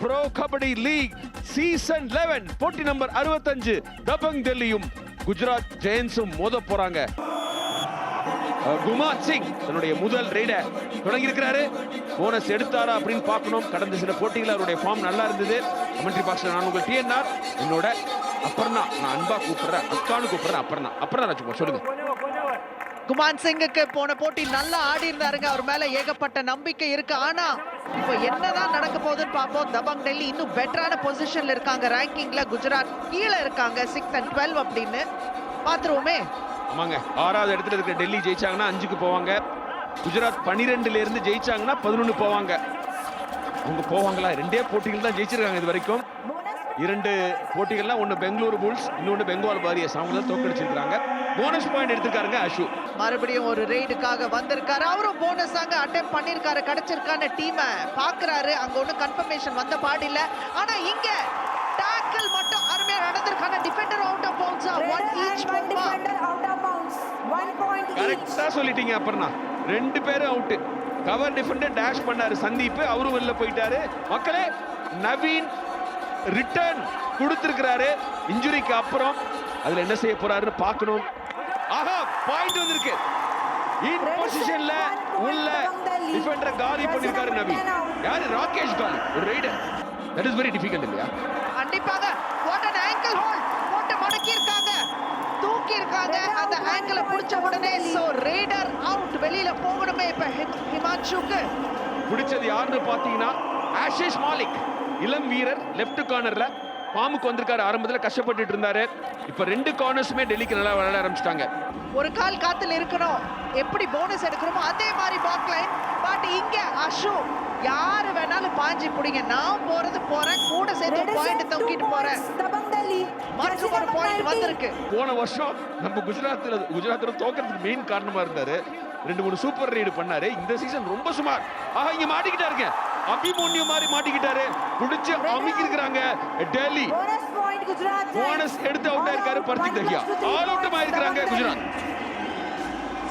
Bro kabaddi league season 11 போட்டி number 65 Dabang டெல்லியும் Gujarat ஜெயன்ஸும் மோத போறாங்க. குமான் சிங் தன்னுடைய முதல் ரெய்ட தொடங்கி இருக்கிறாரு. போனஸ் எடுத்தாரா அப்படின்னு பார்க்கணும். கடந்த சில போட்டிகள் அவருடைய ஃபார்ம் நல்லா இருந்தது. கமெண்ட்ரி பாக்ஸ்ல நான் உங்கள் டிஎன்ஆர், என்னோட அப்பர்ணா, நான் அன்பா கூப்பிடுறேன், அக்கானு கூப்பிடுறேன், அப்பர்ணா ராஜ்குமார் சொல்லுங்க. குமான் சிங்குக்கு போன போட்டி நல்லா ஆடி இருந்தாருங்க. அவர் மேல ஏகப்பட்ட நம்பிக்கை இருக்கு. ஆனா இப்போ என்னதான் நடக்க போகுதுன்னு பார்ப்போம். தபங் டெல்லி இன்னும் பெட்டரான பொசிஷன்ல இருக்காங்க. ரேங்கிங்ல குஜராத் கீழே இருக்காங்க 6 and 12 அப்படின்னு பாத்துருவோமே. ஆமாங்க, 6வது இடத்துல இருக்கிற டெல்லி ஜெயிச்சாங்கன்னா 5க்கு போவாங்க. குஜராத் 12ல இருந்து ஜெயிச்சாங்கன்னா 11 போவாங்க. அவங்க போவாங்களா? 2 போட்டிகள் தான் ஜெயிச்சிருக்காங்க இது வரைக்கும். 2 போட்டிகள்லாம், ஒன்னு பெங்களூரு புல்ஸ், இன்னொன்னு பெங்கால் வாரியர்ஸ். அவங்க தான் தோக்கடிச்சிருக்காங்க. போனஸ் பாயிண்ட் எடுத்துக்காருங்க அஷு. மறுபடியும் ஒரு ரெய்டுக்காக வந்திருக்காரு. அவரும் போனஸ் அங்க அட்டெம்ப்ட் பண்ணிருக்காரு. கிடைச்சிருக்கான டீமை பாக்குறாரு. அங்க ஒன்னும் கன்ஃபர்மேஷன் வந்த பாடு இல்ல. ஆனா இங்க டாக்கிள் மட்டும் அருமையா நடந்திருக்கான. Defender out of bounds, one each கரெக்ட்டா சொல்லிட்டீங்க அப்பர்ணா. 2 பேரும் அவுட். கவர் டிஃபெண்டர் டேஷ் பண்ணாரு சந்தீப், அவரும் வெளில போயிட்டாரு. மக்களே, நவீன் ரிட்டர்ன் கொடுத்திருக்கிறாரு இன்ஜுரிக்கு அப்புறம். அதுல என்ன செய்ய போறாருன்னு பார்க்கணும். ஆஹா, பாயிண்ட் வந்திருக்கு. இன் பொசிஷன்ல உள்ள டிஃபெண்டர் காலி பண்ணிருக்காரு நவீன். யாரு? ராகேஷ் காலி, ஒரு raider. That is very difficult இல்லையா? கண்டிப்பாக. வாட் an ankle hold, போட்டு மடக்கி இருக்காங்க, தூக்கி இருக்காங்க. அந்த ஆங்கிளை பிடிச்ச உடனே சோ ரைடர் அவுட். வெளியில போகணுமே இப்ப ஹிமான்ஷுக்கு. பிடிச்சது யாருன்னு பாத்தீங்கன்னா ஆஷிஷ் மாலிக், இளம் வீரர். லெஃப்ட் கார்னர்ல பாமுக்கு வந்திருக்காரு. ஆரம்பத்துல கஷ்டப்பட்டுட்டு இருந்தாரு. இப்ப 2 கார்னர்ஸுமே டெல்லிக்கு நல்லா விளையாட ஆரம்பிச்சிட்டாங்க. ஒரு கால் காத்துல இருக்கணும். எப்படி போனஸ் எடுக்கிறோமோ அதே மாதிரி பாக் லைன். பட் இங்க அஷு யாரு வேணாலும் பாஞ்சி புடிங்க, நான் போறது போறேன், கூட சேர்த்து பாயிண்ட் தூக்கிட்டு போறேன். மற்றும் ஒரு பாயிண்ட் வந்திருக்கு. போன வருஷம் நம்ம குஜராத்ல தோக்கிறதுக்கு மெயின் காரணமா இருந்தாரு. 2-3 சூப்பர் ரைடு பண்ணாரு. இந்த சீசன் ரொம்ப சுமார். ஆஹா, இங்க மாட்டிக்கிட்டாருங்க. அபிமன்யு மாதிரி மாட்டிக்கிட்டாரு. புடிச்சு அமுக்கி இருக்காங்க டெல்லி. போனஸ் எடுத்து அவுட் ஆயிருக்காரு பர்தீப் தஹியா. ஆல் அவுட் ஆயிருக்காங்க குஜராத்.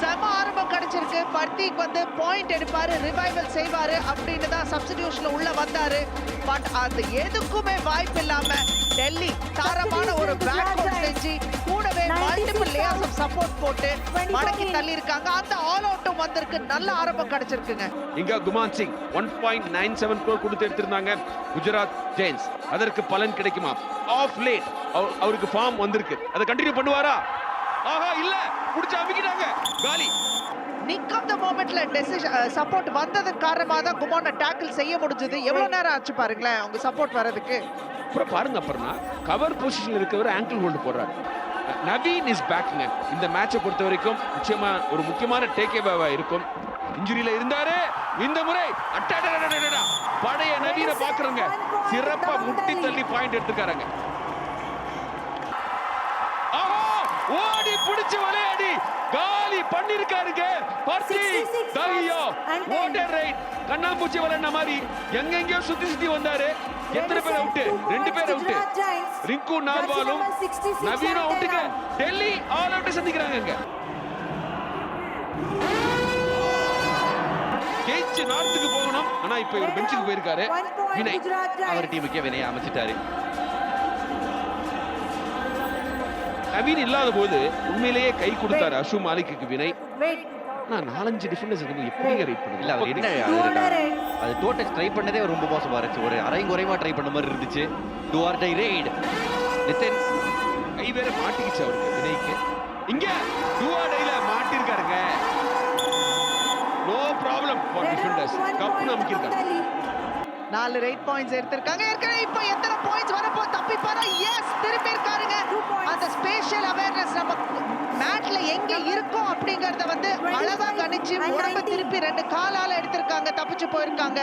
செம ஆரம்பம் கிடைச்சிருக்கு. பர்தீக் வந்து பாயிண்ட் எடுப்பாரு, ரிவைவல் செய்வாரு அப்படின்னு தான் சப்ஸ்டிடியூஷன்ல உள்ள வந்தாரு. பட் அது எதுக்குமே வாய்ப்பு இல்லாம டெல்லி தரமான ஒரு பேக் அவுட் செஞ்சு கூடவே மல்டிபிள் லேயர்ஸ் ஆஃப் சப்போர்ட் போட்டு மடக்கி தள்ளி இருக்காங்க. அந்த ஆல் அவுட்டும் வந்திருக்கு. நல்ல ஆரம்பம் கிடைச்சிருக்குங்க. இங்க குமான் சிங் 1.97 கோர் கொடுத்து எடுத்திருந்தாங்க குஜராத் ஜெயின்ஸ். அதற்கு பலன் கிடைக்குமா? ஆஃப் லேட் அவருக்கு ஃபார்ம் வந்திருக்கு. அதை கண்டினியூ பண்ணுவாரா? ஆஹா, இல்ல, புடிச்சு அமுக்கிட்டாங்க. காலி. நிக் ஆஃப் தி மொமெண்ட்ல சப்போர்ட் வந்ததன் காரணமா தான் குமானை டாக்கிள் செய்ய முடிஞ்சது. எவ்வளவு நேரம் ஆச்சு பாருங்களேன் அவங்க சப்போர்ட் வரதுக்கு. அப்புறம் பாருங்க, அப்புறம்னா கவர் பொசிஷன்ல இருக்கவர் ஆங்கிள் ஹோல்ட் போடுறாரு. நவீன் இஸ் பேக்குங்க. இந்த மேட்சை பொறுத்த வரைக்கும் நிச்சயமா ஒரு முக்கியமான டேக்அவேவா இருக்கும். இன்ஜுரியில இருந்தாரு. இந்த முறை பழைய நவீன பாக்குறவங்க சிறப்பா முட்டி தள்ளி பாயிண்ட் எடுத்துக்காரங்க. ஓடி பிடிச்சு விளையாடி காலி பண்ணிருக்காருங்க பர்தீப் தஹியா. வாட்டர் ரைட் கண்ணாம்பூச்சி விளையாடின மாதிரி எங்கெங்கயோ சுத்தி சுத்தி வந்தாரு. எத்தனை பேர் அவுட்? 2 பேர் அவுட். ரிங்கு நால்வாலும் நவீன அவுட்டுங்க. டெல்லி ஆல் அவுட் சந்திக்கிறாங்க. ஜெயிச்சு நார்த்துக்கு போகணும். ஆனா இப்ப இவர் பெஞ்சுக்கு போயிருக்காரு. வினய் அவர் டீமுக்கே வினய் அமைச்சிட்டாரு. நவீன் இல்லாத போது உண்மையிலேயே கை கொடுத்தாரு அஷு மாலிக்கு வினய். நான் 4-5 டிஃபெண்டர்ஸ் எப்படி ரைட் பண்ணது இல்ல. அவர் என்ன அது டோட்டல் ட்ரை பண்ணதே ரொம்ப மோசமா இருந்துச்சு. ஒரு அரைங்குறைமா ட்ரை பண்ண மாதிரி இருந்துச்சு. Do or die right. Nitin கை வேற மாட்டிக்கிச்சு அவருக்கு வினய்க்கு. இங்க டு ஆர் டைல மாட்டி இருக்காருங்க. No problem for defenders. கப் நமக்கிருக்காங்க. 4 ரைட் பாயிண்ட்ஸ் எடுத்திருக்காங்க. ஏற்கனவே இப்போ எத்தனை பாயிண்ட்ஸ் வரப்போ தப்பி பாரு. எஸ், திருப்பி இருக்காருங்க. அந்த ஸ்பேஷியல் அவேர்னஸ் நம்ம மேட்ல எங்க இருக்கோம் அப்படிங்கறத வந்து அழகா கணிச்சு உடம்ப திருப்பி 2 காலால எடுத்திருக்காங்க. தப்பிச்சு போயிருக்காங்க.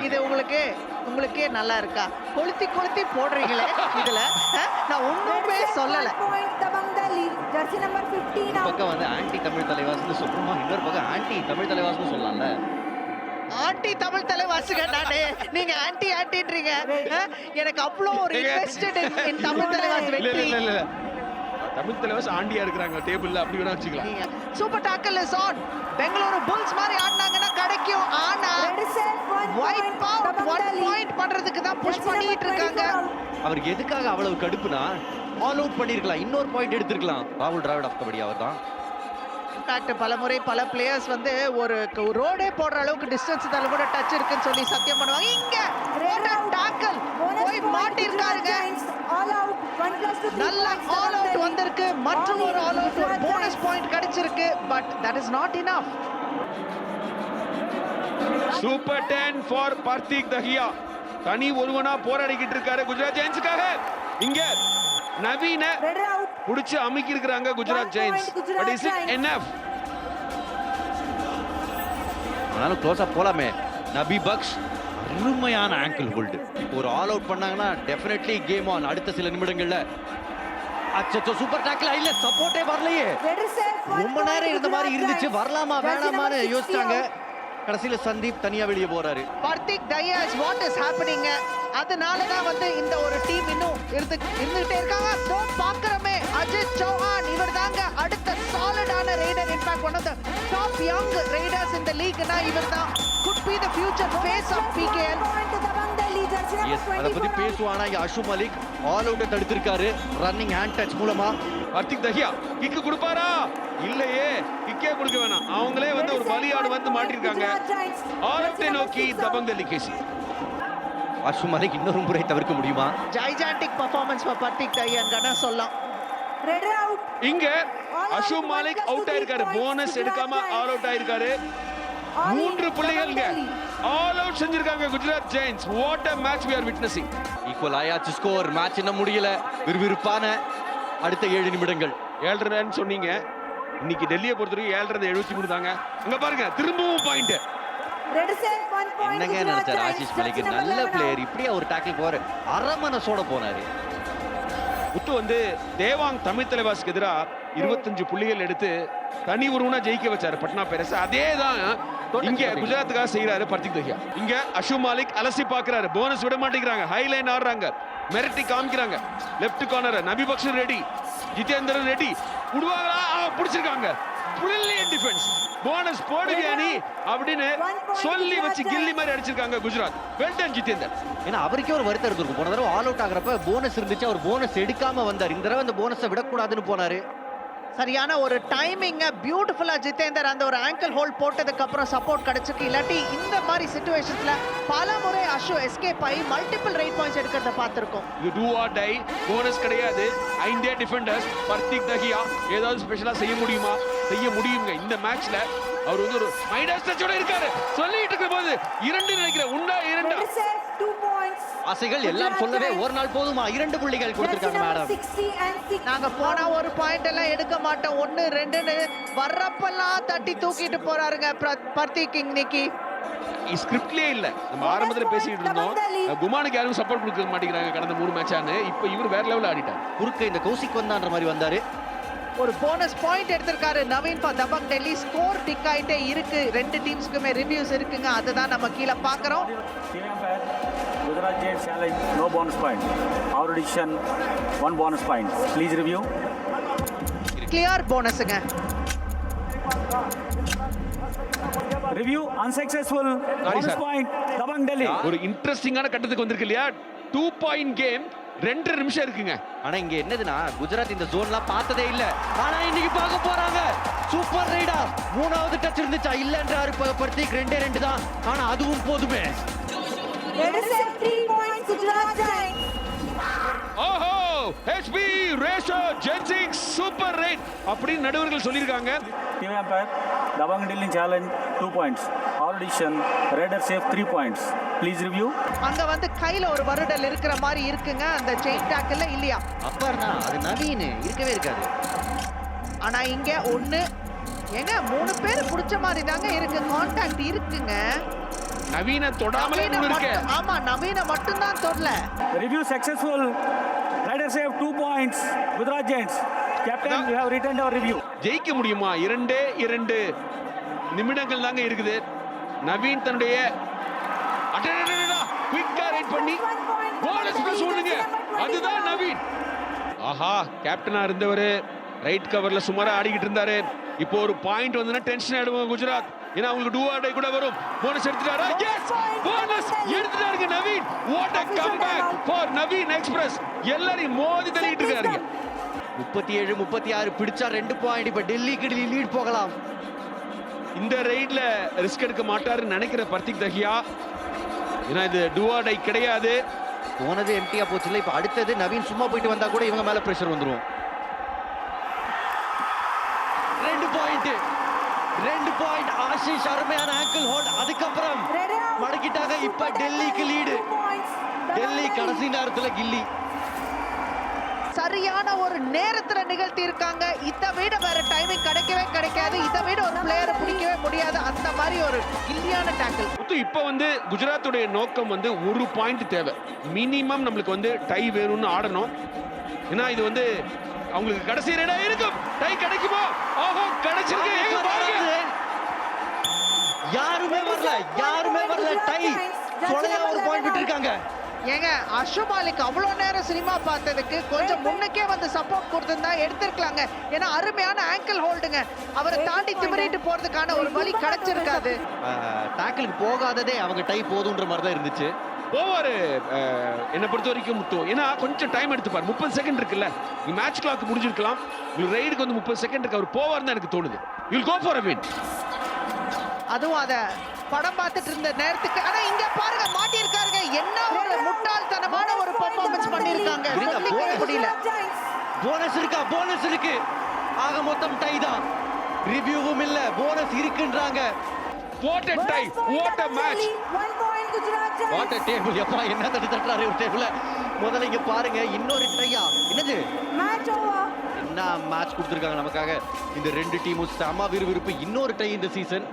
இது உங்களுக்கே நல்லா இருக்கா? கொளுத்தி போடுறீங்களே இதுல. நான் ஒண்ணுமே சொல்லல. பக்கம் வந்து ஆன்டி தமிழ் தலைவாசன்னு சொல்றோமா, இன்னொரு பக்கம் ஆன்டி தமிழ் தலைவாசன்னு சொல்லலாம்ல. ஆன்டி தமிழ் தலைவாசுங்க நானே, நீங்க ஆன்டின்றீங்க. எனக்கு அவ்வளோ ஒரு இன்ட்ரெஸ்டட் இன் தமிழ் தலைவாஸ் வெற்றி. தமிழ் தலைவஸ் ஆண்டியா இருக்கிறாங்க டேபிள்ல, அப்படி வேணா வச்சுக்கலாம். Super tackle is on. Bengaluru Bulls மாதிரி ஆடினாங்கன்னா கிடைக்கும். ஆனா வைப் அவுட் 1 பாயிண்ட் பண்றதுக்கு தான் புஷ் பண்ணிட்டு இருக்காங்க. அவருக்கு எதுக்காக அவ்வளவு கடுப்புனா, ஆல் அவுட் பண்ணிருக்கலாம், இன்னொரு பாயிண்ட் எடுத்திருக்கலாம். ராகுல் டிராவிட் ஆஃப் கபடி அவர் தான். இன்ஃபேக்ட் பலமுறை பல பிளேயர்ஸ் வந்து ஒரு ரோடே போடுற அளவுக்கு டிஸ்டன்ஸ் தள்ள கூட டச் இருக்குன்னு சொல்லி சத்தியம் பண்ணுவாங்க. இங்க டாக்கிள் போய் மாட்டிருக்காருங்க. நல்ல ஆல் அவுட் வந்திருக்கு. மற்றும் ஒரு ஆல் அவுட், ஒரு போனஸ் பாயிண்ட் கிடைச்சிருக்கு. But that is not enough. Super 10 for பர்தீக் Dahiya. தனி ஒருவனா போராடிக்கிட்டு இருக்காரு குஜராத் ஜெயின்ஸ்க்காக. இங்க நவீன புடிச்சு அமுக்கி இருக்காங்க Gujarat Giants. But is it enough? ஆனாலும் க்ளோஸா போலாமே. நபி பக்ஷ் அருமையான ஆங்கிள் ஹோல்டு. ஒரு ஆல் அவுட் பண்ணாங்கன்னா டெஃபினெட்லி கேம் ஆன். அடுத்த சில நிமிடங்கள்ல அச்சோ சூப்பர் டாக்கிள். இல்ல சப்போர்ட்டே வரலையே. ரொம்ப நேரம் இருந்த மாதிரி இருந்துச்சு. வரலாமா வேணாமான்னு யோசிச்சாங்க. கடைசியில சந்தீப் தனியா வெளியே போறாரு. Pardeep Dahiya is what is happening. அதனால தான் வந்து இந்த ஒரு டீம் இன்னும் இருந்துகிட்டே இருக்காங்க. தோ பாக்குறமே அஜித் சௌஹான், இவர் தாங்க அடுத்த சாலிடான rider. In fact one of the top young riders இந்த லீக்னா இவர் தான். could be the future face of PKL. Yes, அத பத்தி பேசுவானா. அஷு மலிக் ஆல் அவுட் தடுத்திருக்காரு ரன்னிங் ஹேண்ட் டச் மூலமா. பர்தீக் தஹியா கிக் கொடுப்பாரா? இல்லையே, கிக்கே கொடுக்க வேணாம். அவங்களே வந்து ஒரு பலியாடு வந்து மாட்டிருக்காங்க. ஆரத்தை நோக்கி தபங் டெல்லி கேசி. அஷு மலிக் இன்னொரு முறை தவிர்க்க முடியுமா? ஜைஜாண்டிக் பெர்ஃபார்மன்ஸ் ஃபார் பர்தீக் தஹியா சொல்லலாம். இங்க அஷு மாலிக் அவுட் ஆயிருக்காரு. போனஸ் எடுக்காம ஆல் அவுட் ஆயிருக்காரு. 3 புள்ளிகள்ங்க ஆல் அவுட் செஞ்சிருக்காங்க Gujarat Giants. What a match we are witnessing. Equal ஆயாச்சு ஸ்கோர். மேட்ச் இன்னும் முடியல. விறுவிறுப்பான அடுத்த 7 நிமிடங்கள். 7 ரன் சொன்னீங்க. இன்னைக்கு டெல்லியை பொறுத்தவரைக்கும் 773 தாங்க. அங்க பாருங்க திரும்பவும் பாயிண்ட். என்னங்க நினைச்சார் ஆஷிஷ் மலிக்? நல்ல பிளேயர், இப்படியே ஒரு டாக்கிள் போற அரமனசோட போனாரு. முத்து வந்து தேவாங் தமிழ் தலைவாஸ்க்கு எதிராக 25 புள்ளிகள் எடுத்து தனி ஒருவனா ஜெயிக்க வச்சாரு பட்னா பேரஸ். அதே தான் இங்க குஜராத்துக்காக செய்யறாரு பர்தீக் தஹியா. இங்க அஷு மாலிக் அலசி பாக்குறாரு. போனஸ் விட மாட்டேங்கிறாங்க. ஹை லைன் ஆடுறாங்க, மிரட்டி காமிக்கிறாங்க. லெஃப்ட் கார்னர் நபி பக்ஷ் ரெடி, ஜிதேந்தர் ரெடி. விடுவாங்களா? பிடிச்சிருக்காங்க. Brilliant defence. போனஸ் போடுங்க அணி அப்படின்னு சொல்லி வச்சு கில்லி மாதிரி அடிச்சிருக்காங்க குஜராத். Well done Jitender. ஏன்னா அவருக்கே ஒரு வருத்தம் இருந்திருக்கும். போன தடவை ஆல் அவுட் ஆகிறப்ப போனஸ் இருந்துச்சு, அவர் போனஸ் எடுக்காம வந்தார். இந்த தடவை அந்த போனஸை விடக்கூடாதுன்னு போனாரு. சரியான ஒரு டைமிங். பியூட்டிஃபுல்லா ஜிதேந்தர் அந்த ஒரு ஆங்கிள் ஹோல்ட் போட்டதுக்கு அப்புறம் சப்போர்ட் கிடைச்சிருக்கு. இல்லாட்டி இந்த மாதிரி சிச்சுவேஷன்ஸ்ல பல முறை அஷு எஸ்கேப் ஆகி மல்டிபிள் ரைட் பாயிண்ட்ஸ் எடுக்கிறத பார்த்திருக்கோம். இது டூ ஆர் டை. போனஸ் கிடையாது. 5 டிஃபெண்டர்ஸ். பர்தீக் தஹியா ஏதாவது ஸ்பெஷலா செய்ய முடியுமா? செய்ய முடியுங்க. இந்த மேட்ச்ல அவர் வந்து ஒரு மைனஸ் டச்சோட இருக்காரு. சொல்லிட்டு இருக்கும்போது 2 நினைக்கிறேன். உண்டா 2 ஆசைகள் எல்லாம் சொல்லவே ஒரு நாள் போதுமா? 2 புள்ளிகள் கொடுத்திருக்காங்க மேடம். நாங்க போனா ஒரு பாயிண்ட் எல்லாம் எடுக்க மாட்டோம். 1 2ன்னு வர்றப்பெல்லாம் தட்டி தூக்கிட்டு போறாருங்க பர்தீக் இன்னைக்கு. ஸ்கிரிப்ட்லயே இல்ல. நம்ம ஆரம்பத்துல பேசிட்டு இருந்தோம் குமானுக்கு யாரும் சப்போர்ட் கொடுக்க மாட்டேங்கிறாங்க கடந்த 3 மேட்சான்னு. இப்போ இவர் வேற லெவல்ல ஆடிட்டார். குறுக்க இந்த கௌசிக் வந்தான்ற மாதிரி வந்தாரு. ஒரு போனஸ் பாயிண்ட் எடுத்திருக்காரு Naveen for Dabang Delhi. Score tick ஆயிட்டே இருக்கு. 2 டீம்ஸ்க்குமே ரிவ்யூஸ் இருக்குங்க. அதுதான் நம்ம கீழ பாக்குறோம். Gujarat Giants challenge no bonus point. Our decision 1 bonus point. Please review. Clear போனஸ்ங்க. Review unsuccessful. Bonus sir. point. Dabang Delhi. ஒரு இன்ட்ரெஸ்டிங்கான கட்டத்துக்கு வந்திருக்கு இல்லையா? 2 பாயிண்ட் கேம். 2 நிமிஷம் இருக்குங்க. ஆனா இங்க என்னதுன்னா குஜராத் இந்த ஜோன்லாம் பார்த்ததே இல்ல. ஆனா இன்னைக்கு பார்க்க போறாங்க. சூப்பர் ரைடா. 3வது டச் இருந்துச்சா? இல்லன்றாரு பர்தீக். 2 தான். ஆனா அதுவும் போதுமே. ஓஹோ, ஹெச்பி ரேஷோ ஜென்சிங் சூப்பர் ரைட் அப்படி நடுவர்கள் சொல்லிருக்காங்க. Team umpire. Dabang Delhi challenge 2 points. Our decision Raider save 3 points. Please review. அங்க வந்து கையில ஒரு வருடல் இருக்கிற மாதிரி இருக்குங்க. அந்த செயின் டாக்கிள்ல இல்லையா? அப்பர்னா அது நவீன் இருக்கவே இருக்காது. ஆனா இங்க 1 ஏங்க 3 பேர் புடிச்ச மாதிரி தாங்க இருக்கு. கான்டாக்ட் இருக்குங்க. நவீன தொடாமலே இருக்கு. ஆமா, நவீன மட்டும் தான் தொடல. Review successful. Raider save 2 points. Gujarat Giants. Captain, you have returned our review. ஜெயிக்க முடியுமா? 2 நிமிடங்கள் தாங்க இருக்குது. நவீன் தன்னுடைய குயிக்கா ரைட் பண்ணி போனஸ் பிளஸ் 1ங்க. அதுதான் நவீன். ஆஹா, கேப்டனா இருந்தவரு ரைட் கவர்ல சுமாரா ஆடிக்கிட்டு இருந்தாரு. இப்போ ஒரு பாயிண்ட் வந்துனா டென்ஷன் ஆயிடுவாங்க குஜராத். ஏன்னா அவங்களுக்கு டூ ஆர் டை கூட வரும். போனஸ் எடுத்துட்டாரா? எஸ், போனஸ் எடுத்துட்டாருங்க Naveen. What a comeback for Naveen Express. எல்லாரையும் மோதி தள்ளிட்டு இருக்காருங்க. 37-36 பிடிச்சா 2 பாயிண்ட். இப்ப டெல்லிக்கு லீட் போகலாம். இந்த ரைட்ல ரிஸ்க் எடுக்க மாட்டாருன்னு நினைக்கிற பர்த்திக் தஹியா. ஏன்னா இது டூ ஆர் டை கிடையாது. போனது எம்டியா போச்சு இல்ல. இப்ப அடுத்தது நவீன் சும்மா போயிட்டு வந்தா கூட இவங்க மேல பிரஷர் வந்துரும். 2 பாயிண்ட் ஆஷிஷ் அருமையான ஆங்கிள் ஹோல்ட். அதுக்கப்புறம் மடக்கிட்டாங்க. இப்ப டெல்லிக்கு லீடு. டெல்லி கடைசி நேரத்துல கில்லி. சரியான ஒரு நேரத்துல நிகழ்த்தி இருக்காங்க. இதை விட வேற டைமிங் கிடைக்காது. இதை விட ஒரு பிளேயரை பிடிக்கவே முடியாது. அந்த மாதிரி ஒரு கில்லியான டேக்கிள். இப்ப வந்து குஜராத்துடைய நோக்கம் வந்து ஒரு பாயிண்ட் தேவை. மினிமம் நம்மளுக்கு வந்து டை வேணும்னு ஆடணும். ஏன்னா இது வந்து அவங்களுக்கு கடைசி ரைடா இருக்கும். டை கிடைக்குமோ? ஓஹோ, கிடைச்சிருக்கு. யாருமே வரல. டை சொலையா ஒரு பாயிண்ட் விட்டுருக்காங்க. ஏங்க, அஷு மாலிக் அவ்வளவு நேரம் சினிமா பார்த்ததுக்கு கொஞ்சம் முன்னுக்கே வந்து சப்போர்ட் கொடுத்திருந்தா எடுத்திருக்கலாங்க. ஏன்னா அருமையான ஆங்கிள் ஹோல்டுங்க. அவரை தாண்டி திமிரிட்டு போறதுக்கான ஒரு வழி கிடைச்சிருக்காது. டாக்கிளுக்கு போகாததே அவங்க டை போதுன்ற மாதிரி தான் இருந்துச்சு. ஓவர் என்னை பொறுத்த வரைக்கும் முத்து. ஏன்னா கொஞ்சம் டைம் எடுத்துப்பார். 30 செகண்ட் இருக்குல்ல, மேட்ச் கிளாக் முடிஞ்சிருக்கலாம். உங்களுக்கு ரைடுக்கு வந்து 30 செகண்ட் இருக்கு. அவர் போவார் தான் எனக்கு தோணுது. You will go for a win. அதுவும் அத படம் பார்த்துட்டு இருந்த நேரத்துக்கு. ஆனா இங்க பாருங்க, மாட்டி இருக்காருங்க. என்ன ஒரு முட்டாள்தனமான ஒரு பெர்ஃபார்மன்ஸ் பண்ணிருக்காங்க. சொல்லிக்கவே முடியல. போனஸ் இருக்கு. ஆக மொத்தம் டை தான். ரிவ்யூவும் இல்ல, போனஸ் இருக்குன்றாங்க. What a tie, what a match. What a table. எப்பா என்ன தட்டுறாரு ஒரு டேபிள. முதல்ல இங்க பாருங்க, இன்னொரு டையா. என்னது என்ன மேட்ச் கொடுத்திருக்காங்க நமக்காக. இந்த 2 டீமும் செம விறுவிறுப்பு. இன்னொரு டை இந்த சீசன்.